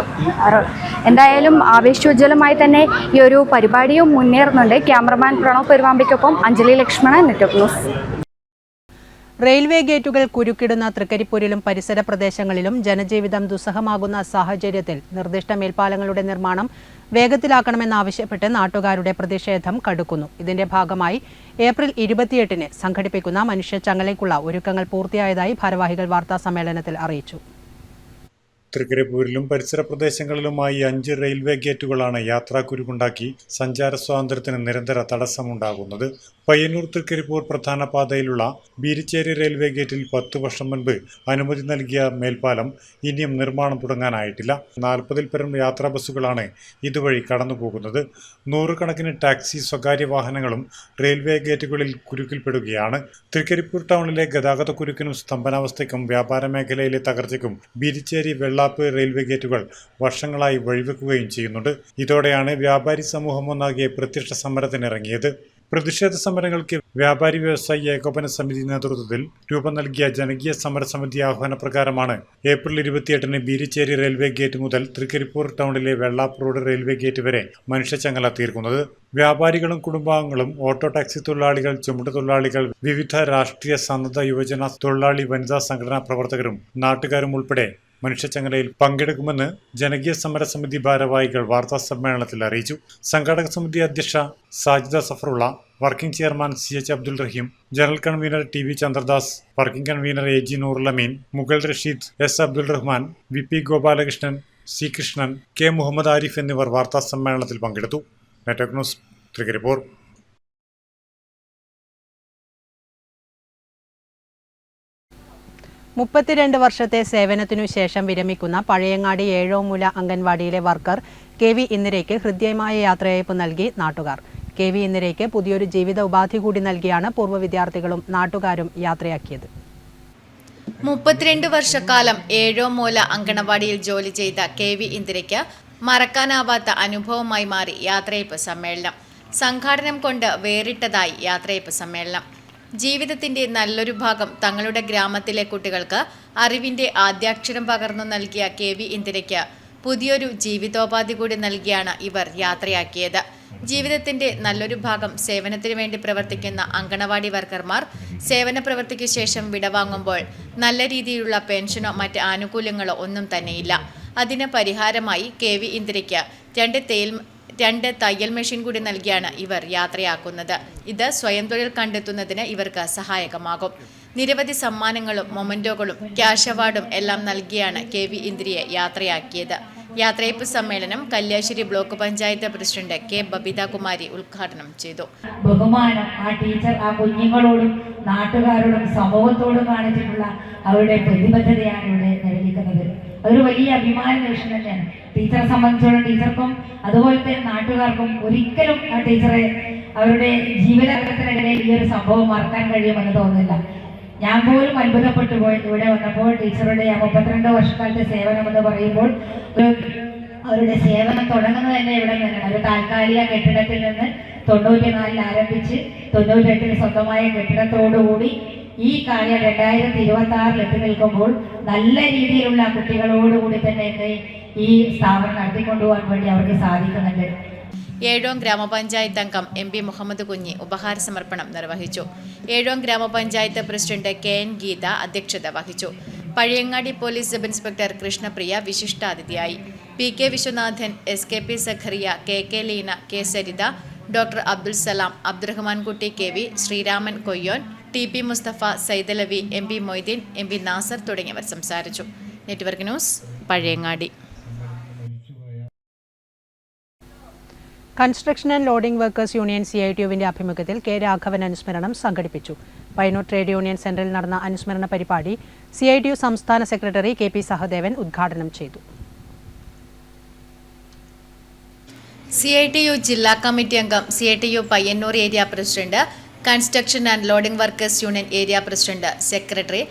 എന്തായാലും ആവേശോജ്വലമായി തന്നെ ഈ ഒരു പരിപാടിയും മുന്നേറുന്നുണ്ട്. ക്യാമറമാൻ പ്രണവ് പെരുവാമ്പയ്ക്കൊപ്പം Anjali Lakshmana, network news. Railway ഗേറ്റുകൾ കുരുക്കിടുന്ന തൃക്കരിപ്പൂരിലും പരിസര പ്രദേശങ്ങളിലും ജനജീവിതം ദുസ്സഹമാകുന്ന സാഹചര്യത്തിൽ നിർദ്ദിഷ്ട മേൽപ്പാലങ്ങളുടെ നിർമ്മാണം വേഗത്തിലാക്കണമെന്നാവശ്യപ്പെട്ട് നാട്ടുകാരുടെ പ്രതിഷേധം കടുക്കുന്നു. ഇതിന്റെ ഭാഗമായി ഏപ്രിൽ 28-ന് സംഘടിപ്പിക്കുന്ന മനുഷ്യച്ചങ്ങലയ്ക്കുള്ള ഒരുക്കങ്ങൾ പൂർത്തിയായതായി ഭാരവാഹികൾ വാർത്താസമ്മേളനത്തിൽ അറിയിച്ചു. തൃക്കരിപ്പൂരിലും പരിസര പ്രദേശങ്ങളിലുമായി 5 റെയിൽവേ ഗേറ്റുകളാണ് യാത്രാക്കുരുക്കുണ്ടാക്കി സഞ്ചാര സ്വാതന്ത്ര്യത്തിന് നിരന്തര തടസ്സമുണ്ടാകുന്നത്. പയ്യന്നൂർ തൃക്കരിപ്പൂർ പ്രധാന പാതയിലുള്ള ബീരിച്ചേരി റെയിൽവേ ഗേറ്റിൽ 10 വർഷം മുൻപ് അനുമതി നൽകിയ മേൽപ്പാലം ഇനിയും നിർമ്മാണം തുടങ്ങാനായിട്ടില്ല. 40-ൽ പരം യാത്രാ ബസ്സുകളാണ് ഇതുവഴി കടന്നുപോകുന്നത്. 100 കണക്കിന് ടാക്സി, സ്വകാര്യ വാഹനങ്ങളും റെയിൽവേ ഗേറ്റുകളിൽ കുരുക്കിൽപ്പെടുകയാണ്. തൃക്കരിപ്പൂർ ടൗണിലെ ഗതാഗത കുരുക്കിനും സ്തംഭനാവസ്ഥയ്ക്കും വ്യാപാര മേഖലയിലെ തകർച്ചയ്ക്കും ബീരിച്ചേരി, വെള്ളാപ്പ് റെയിൽവേ ഗേറ്റുകൾ വർഷങ്ങളായി വഴിവെക്കുകയും ചെയ്യുന്നുണ്ട്. ഇതോടെയാണ് വ്യാപാരി സമൂഹം ഒന്നാകെ പ്രത്യക്ഷ സമരത്തിനിറങ്ങിയത്. പ്രതിഷേധ സമരങ്ങൾക്ക് വ്യാപാരി വ്യവസായി ഏകോപന സമിതി നേതൃത്വത്തിൽ രൂപം നൽകിയ ജനകീയ സമരസമിതി ആഹ്വാന പ്രകാരമാണ് ഏപ്രിൽ 28-ന് ബീരിച്ചേരി റെയിൽവേ ഗേറ്റ് മുതൽ തൃക്കരിപ്പൂർ ടൗണിലെ വെള്ളാപ്പ് റോഡ് റെയിൽവേ ഗേറ്റ് വരെ മനുഷ്യച്ചങ്ങല തീർക്കുന്നത്. വ്യാപാരികളും കുടുംബാംഗങ്ങളും ഓട്ടോ ടാക്സി തൊഴിലാളികൾ, ചുമട്ടുതൊഴിലാളികൾ, വിവിധ രാഷ്ട്രീയ സന്നദ്ധ യുവജന തൊഴിലാളി വനിതാ സംഘടനാ പ്രവർത്തകരും നാട്ടുകാരും ഉൾപ്പെടെ മനുഷ്യച്ചങ്ങലയിൽ പങ്കെടുക്കുമെന്ന് ജനകീയ സമരസമിതി ഭാരവാഹികൾ വാർത്താ സമ്മേളനത്തിൽ അറിയിച്ചു. സംഘാടക സമിതി അധ്യക്ഷ Sajida Safarulla, working chairman CH Abdul Raheem, general convener TV Chandradas, working convener AG Noorul അമീൻ, Mughal Rasheed, S Abdul Rahman, VP Gopalakrishnan, C Krishnan, K Muhammad Arif എന്നിവർ വാർത്താ സമ്മേളനത്തിൽ പങ്കെടുത്തു. Network news, Trikaripur. 32 വർഷത്തെ സേവനത്തിനു ശേഷം വിരമിക്കുന്ന പഴയങ്ങാടി ഏഴോമൂല അംഗൻവാടിയിലെ വർക്കർ KV ഇന്ദിരയ്ക്ക് ഹൃദ്യമായ യാത്രയയപ്പ് നൽകി നാട്ടുകാർ. KV ഇന്ദിരയ്ക്ക് പുതിയൊരു ജീവിത ഉപാധി കൂടി നൽകിയാണ് പൂർവ്വ വിദ്യാർത്ഥികളും നാട്ടുകാരും യാത്രയാക്കിയത്. 32 വർഷക്കാലം ഏഴോമൂല അങ്കണവാടിയിൽ ജോലി ചെയ്ത KV ഇന്ദിരയ്ക്ക് മറക്കാനാവാത്ത അനുഭവമായി മാറി യാത്രയയപ്പ് സമ്മേളനം. സംഘാടനം കൊണ്ട് വേറിട്ടതായി യാത്രയയപ്പ് സമ്മേളനം. ജീവിതത്തിന്റെ നല്ലൊരു ഭാഗം തങ്ങളുടെ ഗ്രാമത്തിലെ കുട്ടികൾക്ക് അറിവിന്റെ ആദ്യാക്ഷരം പകർന്നു നൽകിയ KV ഇന്ദിരയ്ക്ക് പുതിയൊരു ജീവിതോപാധി കൂടി നൽകിയാണ് ഇവർ യാത്രയാക്കിയത്. ജീവിതത്തിന്റെ നല്ലൊരു ഭാഗം സേവനത്തിനു വേണ്ടി പ്രവർത്തിക്കുന്ന അങ്കണവാടി വർക്കർമാർ സേവന പ്രവൃത്തിക്കു ശേഷം വിടവാങ്ങുമ്പോൾ നല്ല രീതിയിലുള്ള പെൻഷനോ മറ്റ് ആനുകൂല്യങ്ങളോ ഒന്നും തന്നെയില്ല. അതിന് പരിഹാരമായി KV ഇന്ദിരയ്ക്ക് രണ്ട് തയ്യൽ മെഷീൻ കൂടി നൽകിയാണ് ഇവർ യാത്രയാക്കുന്നത്. ഇത് സ്വയം തൊഴിൽ കണ്ടെത്തുന്നതിന് ഇവർക്ക് സഹായകമാകും. നിരവധി സമ്മാനങ്ങളും മൊമെന്റോകളും ക്യാഷ് അവാർഡും എല്ലാം നൽകിയാണ് KV ഇന്ദിരയെ യാത്രയാക്കിയത്. യാത്രയയപ്പ് സമ്മേളനം Kalliasseri block panchayat president K Babitha Kumari ഉദ്ഘാടനം ചെയ്തു. ബഹുമാനം ആ ടീച്ചർ ആ കുഞ്ഞുങ്ങളോടും നാട്ടുകാരോടും സമൂഹത്തോടും കാണിച്ചിട്ടുള്ള അവരുടെ പ്രതിബദ്ധതയാണ് ഇവിടെ നിലനിൽക്കുന്നത്. അതൊരു വലിയ അഭിമാന നിമിഷം തന്നെയാണ്. ടീച്ചറെ സംബന്ധിച്ചോളം ടീച്ചർക്കും അതുപോലെ തന്നെ നാട്ടുകാർക്കും ഒരിക്കലും ആ ടീച്ചറെ അവരുടെ ജീവിതത്തിനിടയിൽ ഈ ഒരു സംഭവം മറക്കാൻ കഴിയുമെന്ന് തോന്നുന്നില്ല. ഞാൻ പോലും അത്ഭുതപ്പെട്ടു പോയി ഇവിടെ വന്നപ്പോൾ. ടീച്ചറുടെ 32 വർഷക്കാലത്തെ സേവനം എന്ന് പറയുമ്പോൾ അവരുടെ സേവനം തുടങ്ങുന്നത് തന്നെ ഇവിടെ നിന്നാണ്. ഒരു താൽക്കാലിക കെട്ടിടത്തിൽ നിന്ന് 94 ആരംഭിച്ച് 98 സ്വന്തമായ കെട്ടിടത്തോടുകൂടി ഈ കാര്യം 2026 എത്തി നിൽക്കുമ്പോൾ നല്ല രീതിയിലുള്ള കുട്ടികളോടുകൂടി തന്നെ ഈ സ്ഥാപനം നടത്തിക്കൊണ്ടുപോകാൻ വേണ്ടി അവർക്ക് സാധിക്കുന്നുണ്ട്. ഏഴോം ഗ്രാമപഞ്ചായത്ത് അംഗം MP മുഹമ്മദ് കുഞ്ഞി ഉപഹാര സമർപ്പണം നിർവഹിച്ചു. ഏഴോം ഗ്രാമപഞ്ചായത്ത് പ്രസിഡന്റ് KN ഗീത അധ്യക്ഷത വഹിച്ചു. Pazhayangadi police sub inspector Krishnapriya വിശിഷ്ടാതിഥിയായി. PK Viswanathan, SKP Zakaria, KK Leena, K Saritha, doctor Abdul Salam, Abdurahman Kutty KV, Sreeraman Koyyon, TP Mustafa, Saidalavi, MP Moideen, MP Nasar തുടങ്ങിയവർ സംസാരിച്ചു. Network news, Pazhayangadi. Construction and loading workers union CITUവിന്റെ ആഭിമുഖ്യത്തിൽ K രാഘവൻ അനുസ്മരണം സംഘടിപ്പിച്ചു. പയ്യന്നൂർ ട്രേഡ് യൂണിയൻ സെന്ററിൽ നടന്ന അനുസ്മരണ പരിപാടി CITU സംസ്ഥാന സെക്രട്ടറി KP സഹദേവൻ ഉദ്ഘാടനം ചെയ്തു. CITU ജില്ലാ കമ്മിറ്റി അംഗം, CITU Payyanur area president, construction and loading workers union area president, secretary,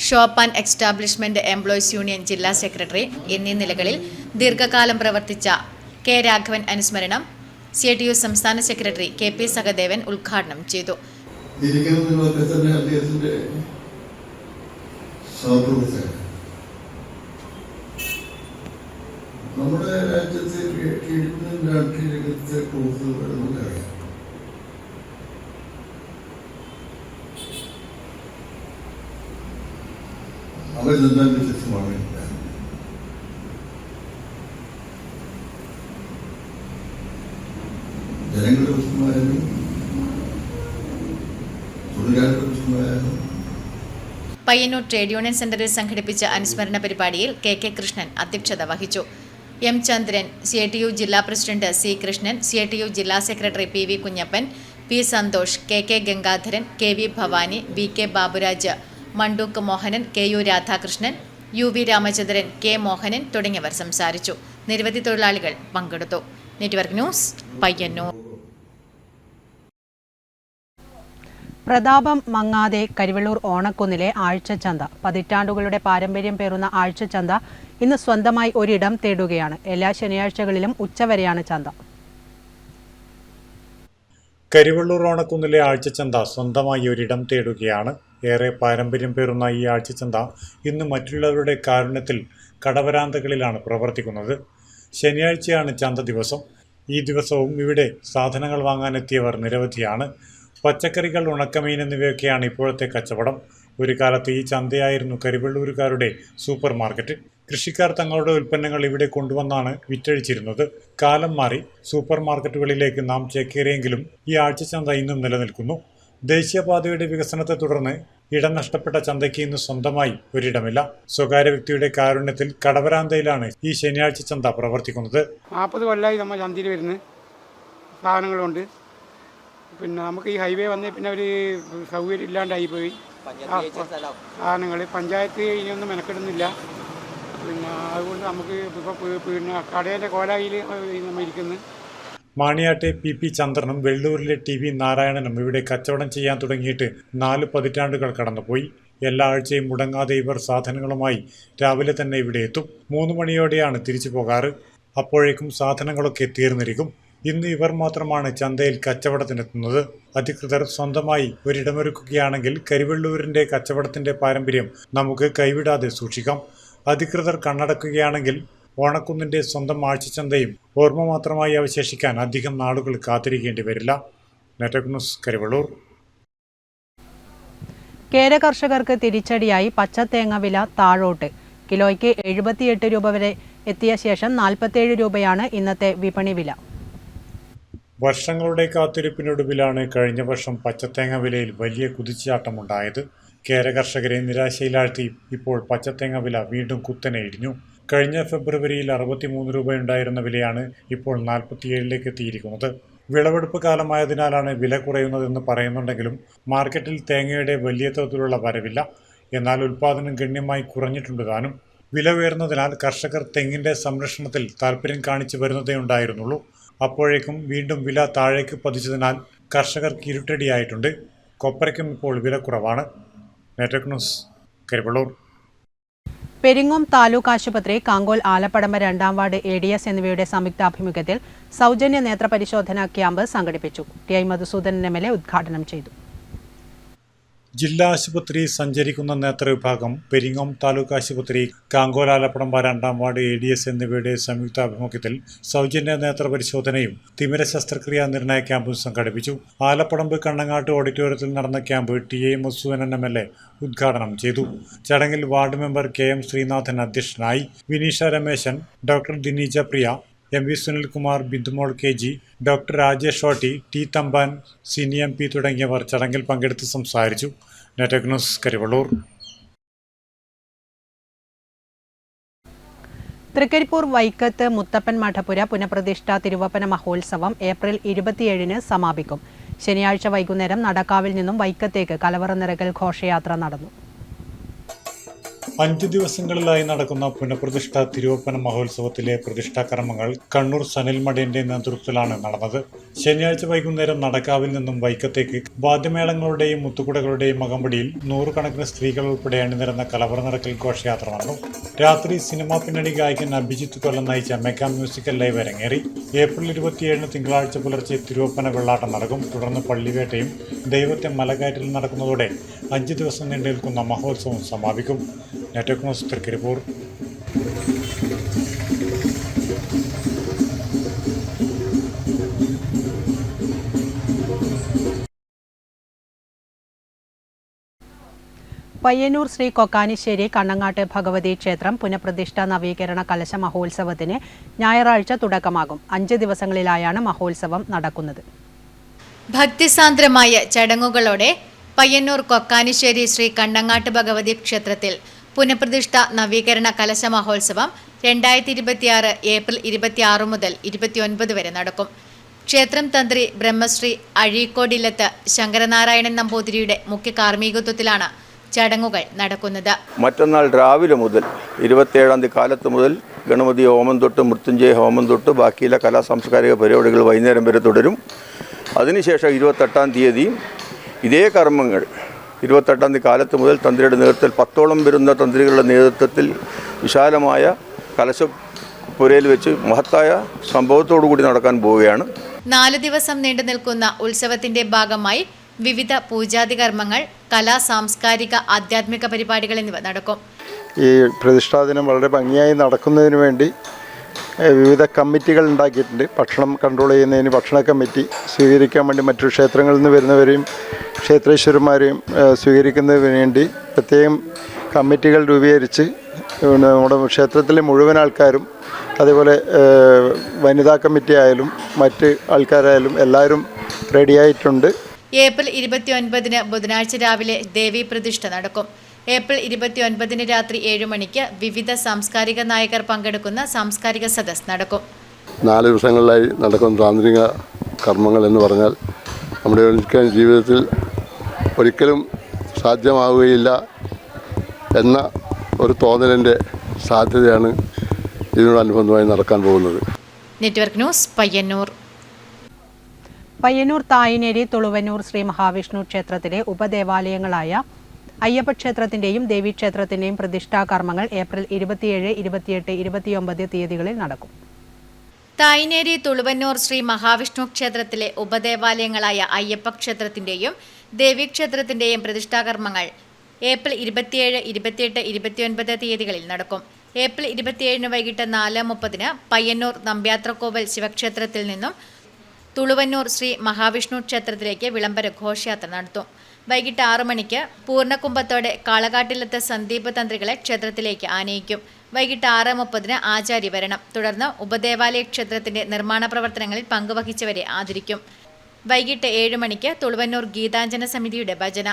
shop and establishment employees union ജില്ലാ സെക്രട്ടറി എന്നീ നിലകളിൽ ദീർഘകാലം പ്രവർത്തിച്ച K രാഘവൻ അനുസ്മരണം CITU സംസ്ഥാന സെക്രട്ടറി KP സഹദേവൻ ഉദ്ഘാടനം ചെയ്തു. നമ്മുടെ രാജ്യത്തെ രാഷ്ട്രീയ രംഗത്തെ പ്രവർത്തകർ നമുക്കറിയാം. അവരെല്ലാം വ്യത്യസ്തമാണ്. ജനങ്ങളുടെ പ്രശ്നമായാലും തൊഴിലാളികളുടെ പ്രശ്നമായാലും. പയ്യന്നൂർ ട്രേഡ് യൂണിയൻ സെന്ററിൽ സംഘടിപ്പിച്ച അനുസ്മരണ പരിപാടിയിൽ KK കൃഷ്ണൻ അധ്യക്ഷത വഹിച്ചു. M ചന്ദ്രൻ, CITU ജില്ലാ പ്രസിഡന്റ് C കൃഷ്ണൻ, CITU ജില്ലാ secretary PV Kunhappan, P Santhosh, KK Gangadharan, KV Bhavani, BK Baburaj, മണ്ടൂക്ക് Mohanan, KU Radhakrishnan, UV Ramachandran, K Mohanan തുടങ്ങിയവർ സംസാരിച്ചു. നിരവധി തൊഴിലാളികൾ പങ്കെടുത്തു. Network news, Payyannur. പ്രതാപം മങ്ങാതെ കരിവെള്ളൂർ ഓണക്കുന്നിലെ ആഴ്ചച്ചന്ത. പതിറ്റാണ്ടുകളുടെ പാരമ്പര്യം പേറുന്ന ആഴ്ചച്ചന്ത ഇന്ന് സ്വന്തമായി ഒരിടം തേടുകയാണ്. എല്ലാ ശനിയാഴ്ചകളിലും ഉച്ചവരെയാണ് ചന്ത. കരിവള്ളൂർ ഓണക്കുന്നിലെ ആഴ്ചച്ചന്ത സ്വന്തമായി ഒരിടം തേടുകയാണ്. ഏറെ പാരമ്പര്യം പേറുന്ന ഈ ആഴ്ചച്ചന്ത ഇന്ന് മറ്റുള്ളവരുടെ കാരുണ്യത്തിൽ കടവരാന്തകളിലാണ് പ്രവർത്തിക്കുന്നത്. ശനിയാഴ്ചയാണ് ചന്ത ദിവസം. ഈ ദിവസവും ഇവിടെ സാധനങ്ങൾ വാങ്ങാനെത്തിയവർ നിരവധിയാണ്. പച്ചക്കറികൾ, ഉണക്കമീൻ എന്നിവയൊക്കെയാണ് ഇപ്പോഴത്തെ കച്ചവടം. ഒരു കാലത്ത് ഈ ചന്തയായിരുന്നു കരിവള്ളൂരുകാരുടെ സൂപ്പർ മാർക്കറ്റ്. കൃഷിക്കാർ തങ്ങളുടെ ഉൽപ്പന്നങ്ങൾ ഇവിടെ കൊണ്ടുവന്നാണ് വിറ്റഴിച്ചിരുന്നത്. കാലം മാറി സൂപ്പർ മാർക്കറ്റുകളിലേക്ക് നാം ചേക്കേറിയെങ്കിലും ഈ ആഴ്ചച്ചന്ത ഇന്നും നിലനിൽക്കുന്നു. ദേശീയപാതയുടെ വികസനത്തെ തുടർന്ന് ഇടം നഷ്ടപ്പെട്ട ചന്തയ്ക്ക് ഇന്ന് സ്വന്തമായി ഒരിടമില്ല. സ്വകാര്യ വ്യക്തിയുടെ കാരുണ്യത്തിൽ കടവരാന്തയിലാണ് ഈ ശനിയാഴ്ച ചന്ത പ്രവർത്തിക്കുന്നത്. 40 കൊല്ലമായി നമ്മൾ ചന്തയിൽ വരുന്ന സാധനങ്ങളുണ്ട്. പിന്നെ നമുക്ക് ഈ ഹൈവേ വന്നേ പിന്നെ ഒരു സൗകര്യം ഇല്ലാണ്ടായിപ്പോയി. സാധനങ്ങൾ പഞ്ചായത്ത് ഇനിയൊന്നും മെനക്കെടുന്നില്ല. പിന്നെ അതുകൊണ്ട് നമുക്ക് ഇപ്പോൾ പിന്നെ കടയുടെ കോലായിൽ നമ്മൾ ഇരിക്കുന്നു. മാണിയാട്ടെ PP ചന്ദ്രനും വെള്ളൂരിലെ TV നാരായണനും ഇവിടെ കച്ചവടം ചെയ്യാൻ തുടങ്ങിയിട്ട് 4 പതിറ്റാണ്ടുകൾ കടന്നുപോയി. എല്ലാ ആഴ്ചയും മുടങ്ങാതെ ഇവർ സാധനങ്ങളുമായി രാവിലെ തന്നെ ഇവിടെ എത്തും. 3 മണിയോടെയാണ് തിരിച്ചു പോകാറ്. അപ്പോഴേക്കും സാധനങ്ങളൊക്കെ തീർന്നിരിക്കും. ഇന്ന് ഇവർ മാത്രമാണ് ചന്തയിൽ കച്ചവടത്തിനെത്തുന്നത്. അധികൃതർ സ്വന്തമായി ഒരിടമൊരുക്കുകയാണെങ്കിൽ കരിവെള്ളൂരിൻ്റെ കച്ചവടത്തിൻ്റെ പാരമ്പര്യം നമുക്ക് കൈവിടാതെ സൂക്ഷിക്കാം. അധികൃതർ കണ്ണടക്കുകയാണെങ്കിൽ ഓണക്കുന്നിൻ്റെ സ്വന്തം ആഴ്ചച്ചന്തയും ഓർമ്മ മാത്രമായി അവശേഷിക്കാൻ അധികം നാളുകൾ കാത്തിരിക്കേണ്ടി വരില്ല. Network news, Karivellur. കേര കർഷകർക്ക് തിരിച്ചടിയായി പച്ചത്തേങ്ങ വില താഴോട്ട്. കിലോയ്ക്ക് 78 രൂപ വരെ എത്തിയ ശേഷം 47 രൂപയാണ് ഇന്നത്തെ വിപണി വില. വർഷങ്ങളുടെ കാത്തിരിപ്പിനൊടുവിലാണ് കഴിഞ്ഞ വർഷം പച്ചത്തേങ്ങ വിലയിൽ വലിയ കുതിച്ചുചാട്ടമുണ്ടായത്. കേര കർഷകരെ നിരാശയിലാഴ്ത്തി ഇപ്പോൾ പച്ചത്തേങ്ങ വില വീണ്ടും കുത്തനെ ഇടിഞ്ഞു. കഴിഞ്ഞ ഫെബ്രുവരിയിൽ 63 രൂപയുണ്ടായിരുന്ന വിലയാണ് ഇപ്പോൾ 47ലേക്ക് എത്തിയിരിക്കുന്നത്. വിളവെടുപ്പ് കാലമായതിനാലാണ് വില കുറയുന്നതെന്ന് പറയുന്നുണ്ടെങ്കിലും മാർക്കറ്റിൽ തേങ്ങയുടെ വലിയ തോതിലുള്ള വരവില്ല. എന്നാൽ ഉൽപ്പാദനം ഗണ്യമായി കുറഞ്ഞിട്ടുണ്ട് താനും. വില ഉയർന്നതിനാൽ കർഷകർ തെങ്ങിൻ്റെ സംരക്ഷണത്തിൽ താൽപ്പര്യം കാണിച്ചു വരുന്നതേ ഉണ്ടായിരുന്നുള്ളൂ. അപ്പോഴേക്കും വീണ്ടും വില താഴേക്ക് പതിച്ചതിനാൽ കർഷകർക്ക് ഇരുട്ടടിയായിട്ടുണ്ട്. കൊപ്രയ്ക്കും ഇപ്പോൾ വില കുറവാണ്. Network news, Karivellur. പെരിങ്ങോം താലൂക്ക് ആശുപത്രി, കാങ്കോൽ ആലപ്പടമ്പ 2ാം വാർഡ് ADS എന്നിവയുടെ സംയുക്താഭിമുഖ്യത്തിൽ സൗജന്യ നേത്രപരിശോധനാ ക്യാമ്പ് സംഘടിപ്പിച്ചു. TI മധുസൂദനൻ MLA ഉദ്ഘാടനം ചെയ്തു. ജില്ലാ ആശുപത്രി സഞ്ചരിക്കുന്ന നേത്രവിഭാഗം, പെരിങ്ങോം താലൂക്ക് ആശുപത്രി, കാങ്കോൽ ആലപ്പടമ്പ 2ാം വാർഡ് ADS എന്നിവയുടെ സംയുക്താഭിമുഖ്യത്തിൽ സൗജന്യ നേത്രപരിശോധനയും തിമിര ശസ്ത്രക്രിയാ നിർണയ ക്യാമ്പും സംഘടിപ്പിച്ചു. ആലപ്പടമ്പ് കണ്ണങ്ങാട്ട് ഓഡിറ്റോറിയത്തിൽ നടന്ന ക്യാമ്പ് TI മധുസൂദനൻ MLA ഉദ്ഘാടനം ചെയ്തു. ചടങ്ങിൽ വാർഡ് മെമ്പർ KM ശ്രീനാഥൻ അധ്യക്ഷനായി. Vineesha Rameshan, doctor Dineeja Priya, MV Sunilkumar, Bindumol KG, doctor Rajesh ഷോട്ടി, T തമ്പാൻ, സിനി MP തുടങ്ങിയവർ ചടങ്ങിൽ പങ്കെടുത്ത് സംസാരിച്ചു. Network news, Karivellur. തൃക്കരിപ്പൂർ വൈക്കത്ത് മുത്തപ്പൻ മഠപുര പുനഃപ്രതിഷ്ഠ തിരുവപ്പന മഹോത്സവം ഏപ്രിൽ 27-ന് സമാപിക്കും. ശനിയാഴ്ച വൈകുന്നേരം നടക്കാവിൽ നിന്നും വൈക്കത്തേക്ക് കലവറ നിറകൽ ഘോഷയാത്ര നടന്നു. 5 ദിവസങ്ങളിലായി നടക്കുന്ന പുനഃപ്രതിഷ്ഠ തിരുവപ്പന മഹോത്സവത്തിലെ പ്രതിഷ്ഠാ കർമ്മങ്ങൾ കണ്ണൂർ സനിൽ മടേന്റെ നേതൃത്വത്തിലാണ് നടന്നത്. ശനിയാഴ്ച വൈകുന്നേരം നടക്കാവിൽ നിന്നും വൈക്കത്തേക്ക് വാദ്യമേളങ്ങളുടെയും മുത്തുകുടകളുടെയും അകമ്പടിയിൽ 100 കണക്കിന് സ്ത്രീകൾ ഉൾപ്പെടെ അണിനിരന്ന കലവറ നിറക്കൽ ഘോഷയാത്ര നടന്നു. രാത്രി സിനിമാ പിന്നണി ഗായകൻ അഭിജിത്ത് കൊല്ലം നയിച്ച മെഗാ മ്യൂസിക്കൽ ലൈവ് അരങ്ങേറി. ഏപ്രിൽ 27-ന് തിങ്കളാഴ്ച പുലർച്ചെ തിരുവപ്പന വെള്ളാട്ടം നടക്കും. തുടർന്ന് പള്ളിവേട്ടയും ദൈവത്തെ മലകയറ്റിൽ നടക്കുന്നതോടെ 5 ദിവസം നീണ്ടു നിൽക്കുന്ന മഹോത്സവം സമാപിക്കും. Network news, Trikaripur. പയ്യന്നൂർ ശ്രീ കൊക്കാനിശ്ശേരി കണ്ണങ്ങാട്ട് ഭഗവതി ക്ഷേത്രം പുനഃപ്രതിഷ്ഠ നവീകരണ കലശ മഹോത്സവത്തിന് ഞായറാഴ്ച തുടക്കമാകും. 5 ദിവസങ്ങളിലായാണ് മഹോത്സവം നടക്കുന്നത്. ഭക്തിസാന്ദ്രമായ ചടങ്ങുകളോടെ പയ്യന്നൂർ കൊക്കാനിശ്ശേരി ശ്രീ കണ്ണങ്ങാട്ട് ഭഗവതി ക്ഷേത്രത്തിൽ പുനഃപ്രതിഷ്ഠ നവീകരണ കലശ മഹോത്സവം 2026 ഏപ്രിൽ 26 മുതൽ 29 വരെ നടക്കും. ക്ഷേത്രം തന്ത്രി ബ്രഹ്മശ്രീ അഴീക്കോടില്ലത്ത് ശങ്കരനാരായണൻ നമ്പൂതിരിയുടെ മുഖ്യ കാർമ്മികത്വത്തിലാണ് ചടങ്ങുകൾ നടക്കുന്നത്. മറ്റന്നാൾ രാവിലെ മുതൽ 27-ാം തീയതി കാലത്ത് മുതൽ ഗണപതി ഹോമം തൊട്ട് മൃത്യുഞ്ജയ ഹോമം തൊട്ട് ബാക്കിയുള്ള കലാ സാംസ്കാരിക പരിപാടികൾ വൈകുന്നേരം വരെ തുടരും. അതിനുശേഷം 28-ാം തീയതി ഇതേ കർമ്മങ്ങൾ 28-ാം തീയതി കാലത്ത് മുതൽ തന്ത്രിയുടെ നേതൃത്വത്തിൽ 10ഓളം വരുന്ന തന്ത്രികളുടെ നേതൃത്വത്തിൽ വിശാലമായ കലശപ്പുരയിൽ വെച്ച് മഹത്തായ സംഭവത്തോടു കൂടി നടക്കാൻ പോവുകയാണ്. 4 ദിവസം നീണ്ടു നിൽക്കുന്ന ഉത്സവത്തിന്റെ ഭാഗമായി വിവിധ പൂജാതി കർമ്മങ്ങൾ, കലാ, സാംസ്കാരിക, ആധ്യാത്മിക പരിപാടികൾ എന്നിവ നടക്കും. ഈ പ്രതിഷ്ഠാ ദിനം വളരെ ഭംഗിയായി നടക്കുന്നതിന് വേണ്ടി വിവിധ കമ്മിറ്റികൾ ഉണ്ടാക്കിയിട്ടുണ്ട്. ഭക്ഷണം കൺട്രോൾ ചെയ്യുന്നതിന് ഭക്ഷണ കമ്മിറ്റി, സ്വീകരിക്കാൻ വേണ്ടി മറ്റു ക്ഷേത്രങ്ങളിൽ നിന്ന് വരുന്നവരെയും ക്ഷേത്രേശ്വരന്മാരെയും സ്വീകരിക്കുന്നതിന് വേണ്ടി പ്രത്യേകം കമ്മിറ്റികൾ രൂപീകരിച്ച് നമ്മുടെ ക്ഷേത്രത്തിലെ മുഴുവൻ ആൾക്കാരും, അതേപോലെ വനിതാ കമ്മിറ്റി ആയാലും മറ്റ് ആൾക്കാരായാലും എല്ലാവരും റെഡിയായിട്ടുണ്ട്. ഏപ്രിൽ 29 ബുധനാഴ്ച രാവിലെ ദേവീ പ്രതിഷ്ഠ നടക്കും. ഏപ്രിൽ 29 രാത്രി 7 മണിക്ക് വിവിധ സാംസ്കാരിക നായകർ പങ്കെടുക്കുന്ന സാംസ്കാരിക സദസ്സ് നടക്കും. 4 ദിവസങ്ങളിലായി നടക്കുന്ന താന്ത്രിക കർമ്മങ്ങൾ എന്ന് പറഞ്ഞാൽ നമ്മുടെ ജീവിതത്തിൽ ഒരിക്കലും സാധ്യമാവുകയില്ല എന്ന ഒരു തോന്നലിൻ്റെ സാധ്യതയാണ് ഇതിനോടനുബന്ധമായി നടക്കാൻ പോകുന്നത്. Network news, Payyannur. പയ്യന്നൂർ തായിനേരി തുളുവന്നൂർ ശ്രീ മഹാവിഷ്ണു ക്ഷേത്രത്തിലെ ഉപദേവാലയങ്ങളായ അയ്യപ്പ ക്ഷേത്രത്തിന്റെയും ദേവീക്ഷേത്രത്തിന്റെയും പ്രതിഷ്ഠാ കർമ്മങ്ങൾ ഏപ്രിൽ 27, 28, 29 തീയതികളിൽ നടക്കും. തായിനേരി തുളുവന്നൂർ ശ്രീ മഹാവിഷ്ണു ക്ഷേത്രത്തിലെ ഉപദേവാലയങ്ങളായ അയ്യപ്പ ക്ഷേത്രത്തിന്റെയും ദേവീക്ഷേത്രത്തിന്റെയും പ്രതിഷ്ഠാകർമ്മങ്ങൾ ഏപ്രിൽ 27, 28, 29 തീയതികളിൽ നടക്കും. ഏപ്രിൽ 27 വൈകിട്ട് 4:30 പയ്യന്നൂർ നമ്പ്യാത്രക്കോവൽ ശിവക്ഷേത്രത്തിൽ നിന്നും തുളുവന്നൂർ ശ്രീ മഹാവിഷ്ണു ക്ഷേത്രത്തിലേക്ക് വിളംബര ഘോഷയാത്ര നടത്തും. വൈകിട്ട് 6 മണിക്ക് പൂർണ്ണകുംഭത്തോടെ കാളകാട്ടിലത്തെ സന്ദീപ് തന്ത്രികളെ ക്ഷേത്രത്തിലേക്ക് ആനയിക്കും. വൈകിട്ട് 6:30 ആചാര്യവരണം. തുടർന്ന് ഉപദേവാലയ ക്ഷേത്രത്തിന്റെ നിർമ്മാണ പ്രവർത്തനങ്ങളിൽ പങ്കുവഹിച്ചവരെ ആദരിക്കും. വൈകിട്ട് 7 മണിക്ക് തുളുവന്നൂർ ഗീതാഞ്ജന സമിതിയുടെ ഭജന.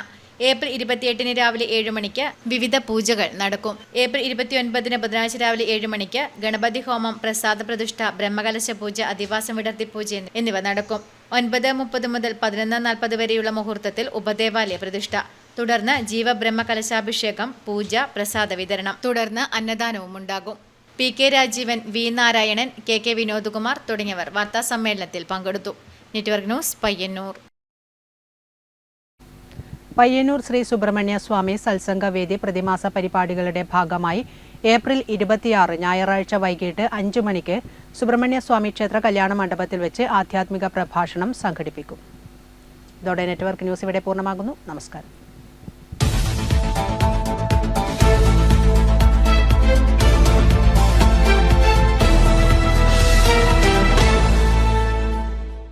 ഏപ്രിൽ 28 രാവിലെ 7 മണിക്ക് വിവിധ പൂജകൾ നടക്കും. ഏപ്രിൽ 29 ബുധനാഴ്ച രാവിലെ 7 മണിക്ക് ഗണപതി ഹോമം, പ്രസാദ പ്രതിഷ്ഠ, ബ്രഹ്മകലശ പൂജ, അധിവാസം വിടർത്തി പൂജ എന്നിവ നടക്കും. 9:30 മുതൽ 11:40 വരെയുള്ള മുഹൂർത്തത്തിൽ ഉപദേവാലയ പ്രതിഷ്ഠ. തുടർന്ന് ജീവബ്രഹ്മ കലശാഭിഷേകം, പൂജ, പ്രസാദ വിതരണം. തുടർന്ന് അന്നദാനവും ഉണ്ടാകും. PK Rajeevan, V Narayanan, KK Vinodkumar തുടങ്ങിയവർ വാർത്താസമ്മേളനത്തിൽ പങ്കെടുത്തു. Network news, Payyannur. പയ്യന്നൂർ ശ്രീ സുബ്രഹ്മണ്യ സ്വാമി സത്സംഗവേദി പ്രതിമാസ പരിപാടികളുടെ ഭാഗമായി ഏപ്രിൽ 26 ഞായറാഴ്ച വൈകിട്ട് 5 മണിക്ക് സുബ്രഹ്മണ്യ സ്വാമി ക്ഷേത്ര കല്യാണ മണ്ഡപത്തിൽ വെച്ച് ആധ്യാത്മിക പ്രഭാഷണം സംഘടിപ്പിക്കും. ഇതോടെ നെറ്റ്വർക്ക് ന്യൂസ് ഇവിടെ പൂർണ്ണമാകുന്നു. നമസ്കാരം.